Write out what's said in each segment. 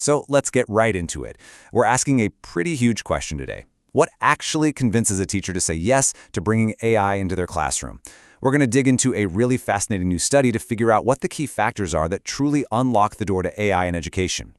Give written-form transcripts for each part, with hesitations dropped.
So let's get right into it. We're asking a pretty huge question today. What actually convinces a teacher to say yes to bringing AI into their classroom? We're going to dig into a really fascinating new study to figure out what the key factors are that truly unlock the door to AI in education.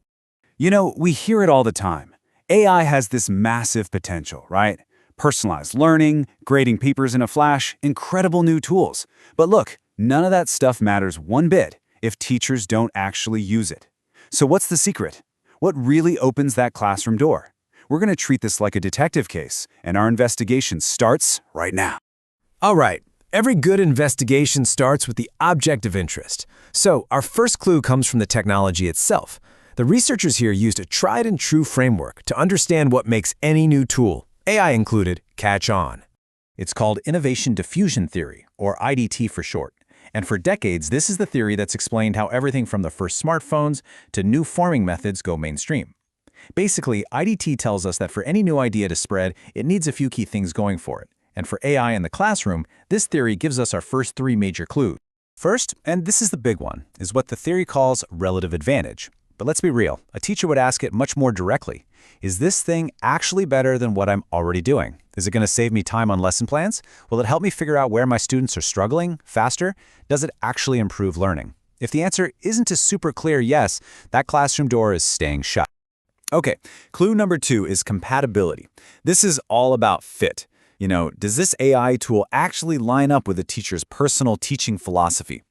You know, we hear it all the time. AI has this massive potential, right? Personalized learning, grading papers in a flash, incredible new tools. But look, none of that stuff matters one bit if teachers don't actually use it. So what's the secret? What really opens that classroom door? We're going to treat this like a detective case, and our investigation starts right now. All right, every good investigation starts with the object of interest. So our first clue comes from the technology itself. The researchers here used a tried-and-true framework to understand what makes any new tool, AI included, catch on. It's called innovation diffusion theory, or IDT for short. And for decades, this is the theory that's explained how everything from the first smartphones to new forming methods go mainstream. Basically, IDT tells us that for any new idea to spread, it needs a few key things going for it. And for AI in the classroom, this theory gives us our first three major clues. First, and this is the big one, is what the theory calls relative advantage. But let's be real, a teacher would ask it much more directly. Is this thing actually better than what I'm already doing? Is it going to save me time on lesson plans? Will it help me figure out where my students are struggling faster? Does it actually improve learning? If the answer isn't a super clear yes, that classroom door is staying shut. Okay, clue number 2 is compatibility. This is all about fit. You know, does this AI tool actually line up with a teacher's personal teaching philosophy?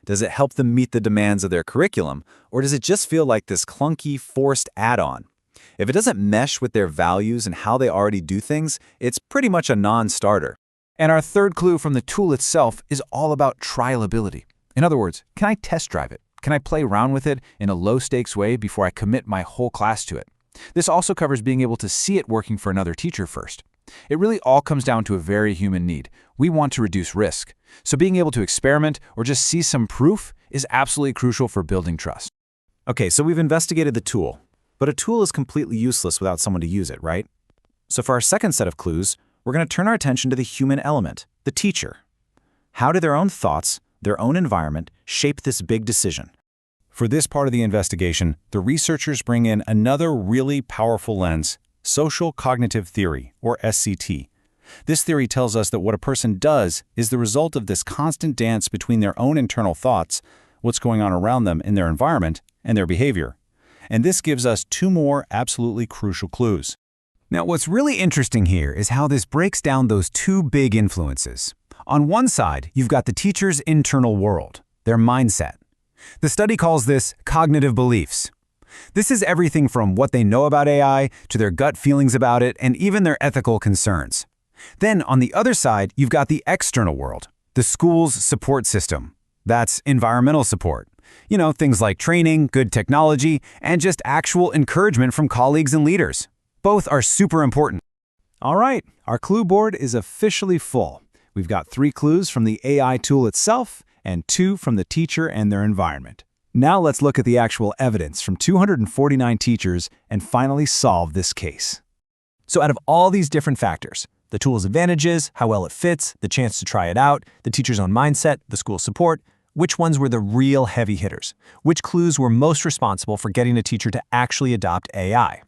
Does it help them meet the demands of their curriculum, or does it just feel like this clunky, forced add-on? If it doesn't mesh with their values and how they already do things, it's pretty much a non-starter. And our third clue from the tool itself is all about trialability. In other words, can I test drive it? Can I play around with it in a low-stakes way before I commit my whole class to it? This also covers being able to see it working for another teacher first. It really all comes down to a very human need. We want to reduce risk. So being able to experiment or just see some proof is absolutely crucial for building trust. Okay, so we've investigated the tool, but a tool is completely useless without someone to use it, right? So for our second set of clues, we're going to turn our attention to the human element, the teacher. How do their own thoughts, their own environment, shape this big decision? For this part of the investigation, the researchers bring in another really powerful lens, social cognitive theory, or SCT. This theory tells us that what a person does is the result of this constant dance between their own internal thoughts, what's going on around them in their environment, and their behavior. And this gives us two more absolutely crucial clues. Now, what's really interesting here is how this breaks down those two big influences. On one side, you've got the teacher's internal world, their mindset. The study calls this cognitive beliefs. This is everything from what they know about AI to their gut feelings about it and even their ethical concerns. Then, on the other side, you've got the external world, the school's support system. That's environmental support. You know, things like training, good technology, and just actual encouragement from colleagues and leaders. Both are super important. All right, our clue board is officially full. We've got 3 clues from the AI tool itself and 2 from the teacher and their environment. Now let's look at the actual evidence from 249 teachers and finally solve this case. So out of all these different factors, the tool's advantages, how well it fits, the chance to try it out, the teacher's own mindset, the school support, which ones were the real heavy hitters? Which clues were most responsible for getting a teacher to actually adopt AI?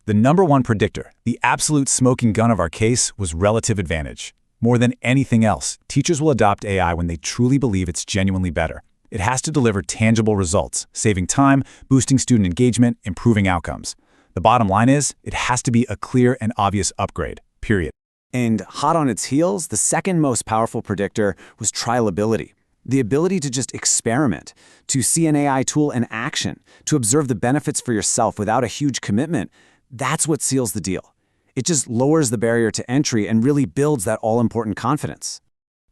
The number one predictor, the absolute smoking gun of our case, was relative advantage. More than anything else, teachers will adopt AI when they truly believe it's genuinely better. It has to deliver tangible results, saving time, boosting student engagement, improving outcomes. The bottom line is, it has to be a clear and obvious upgrade, period. And hot on its heels, the second most powerful predictor was trialability. The ability to just experiment, to see an AI tool in action, to observe the benefits for yourself without a huge commitment, that's what seals the deal. It just lowers the barrier to entry and really builds that all-important confidence.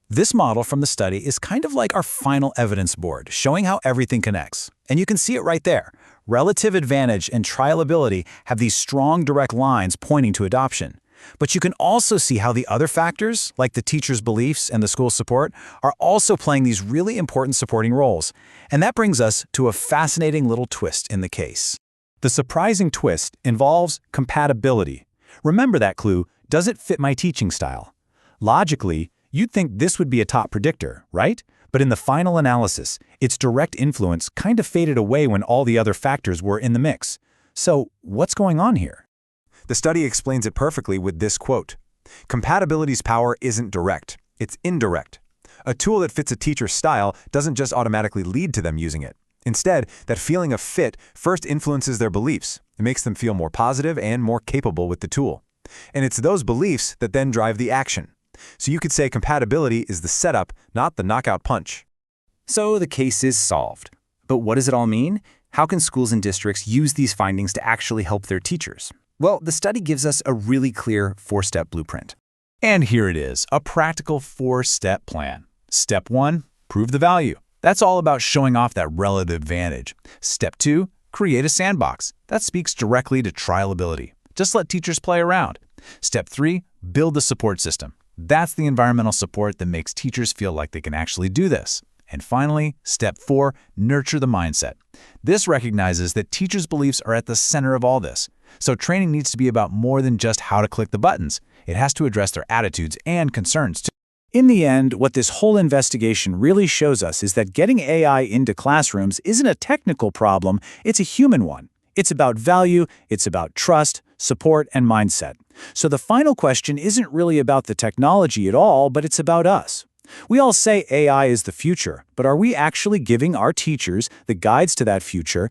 This model from the study is kind of like our final evidence board, showing how everything connects. And you can see it right there. Relative advantage and trialability have these strong direct lines pointing to adoption. But you can also see how the other factors, like the teacher's beliefs and the school support, are also playing these really important supporting roles. And that brings us to a fascinating little twist in the case. The surprising twist involves compatibility. Remember that clue, does it fit my teaching style? Logically, you'd think this would be a top predictor, right? But in the final analysis, its direct influence kind of faded away when all the other factors were in the mix. So, what's going on here? The study explains it perfectly with this quote. Compatibility's power isn't direct, it's indirect. A tool that fits a teacher's style doesn't just automatically lead to them using it. Instead, that feeling of fit first influences their beliefs. It makes them feel more positive and more capable with the tool. And it's those beliefs that then drive the action. So you could say compatibility is the setup, not the knockout punch. So the case is solved. But what does it all mean? How can schools and districts use these findings to actually help their teachers? Well, the study gives us a really clear 4-step blueprint. And here it is, a practical 4-step plan. Step 1, prove the value. That's all about showing off that relative advantage. Step 2, create a sandbox. That speaks directly to trialability. Just let teachers play around. Step 3, build the support system. That's the environmental support that makes teachers feel like they can actually do this. And finally, step 4, nurture the mindset. This recognizes that teachers' beliefs are at the center of all this. So training needs to be about more than just how to click the buttons. It has to address their attitudes and concerns too. In the end, what this whole investigation really shows us is that getting AI into classrooms isn't a technical problem, it's a human one. It's about value, it's about trust, support, and mindset. So the final question isn't really about the technology at all, but it's about us. We all say AI is the future, but are we actually giving our teachers the guides to that future,